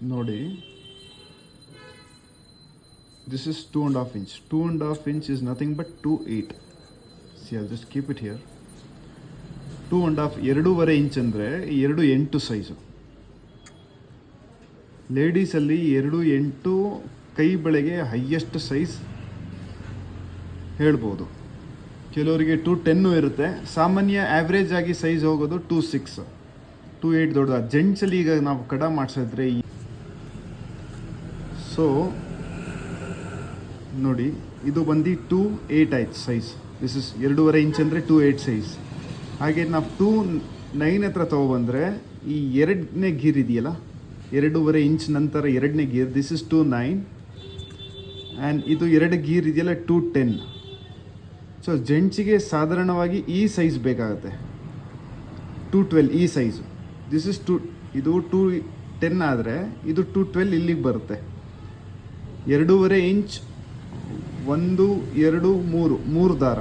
ನೋಡಿ, this is 2.5 inch. 2.5 inch is nothing but 2.8. See, I'll just keep it here. 2.5 2.5 inch ಅಂದರೆ 2.8 size. ಲೇಡೀಸಲ್ಲಿ 2.8 ಕೈ ಬಳೆಗೆ highest size ಹೇಳ್ಬೋದು. ಕೆಲವರಿಗೆ 2.10 ಇರುತ್ತೆ. ಸಾಮಾನ್ಯ ಆ್ಯಾವ್ರೇಜ್ ಆಗಿ ಸೈಜ್ ಹೋಗೋದು 2.6, 2.8 ದೊಡ್ಡದು. ಜೆಂಟ್ಸಲ್ಲಿ ಈಗ ನಾವು ಕಡ ಮಾಡಿಸಿದ್ರೆ ಸೊ ನೋಡಿ, ಇದು ಬಂದು 2.8 ಆಯ್ತು ಸೈಜ್. ದಿಸ್ ಇಸ್ 2.5 ಇಂಚ್ ಅಂದರೆ 2.8 ಸೈಜ್. ಹಾಗೆ ನಾವು 2.9 ಹತ್ರ ತೊಗೊಬಂದರೆ ಈ ಎರಡನೇ ಗೀರ್ ಇದೆಯಲ್ಲ, 2.5 ಇಂಚ್ ನಂತರ ಎರಡನೇ ಗೀರ್, ದಿಸ್ ಇಸ್ 2.9. ಆ್ಯಂಡ್ ಇದು ಎರಡು ಗೀರ್ ಇದೆಯಲ್ಲ 2.10. ಸೊ ಜೆಂಟ್ಸಿಗೆ ಸಾಧಾರಣವಾಗಿ ಈ ಸೈಜ್ ಬೇಕಾಗುತ್ತೆ, 2.12 ಈ ಸೈಜು. ದಿಸ್ ಇಸ್ ಇದು 2.10 ಆದರೆ ಇದು 2.12 ಇಲ್ಲಿಗೆ ಬರುತ್ತೆ. 2.5 ಇಂಚ್ 1 2 3 ದಾರ.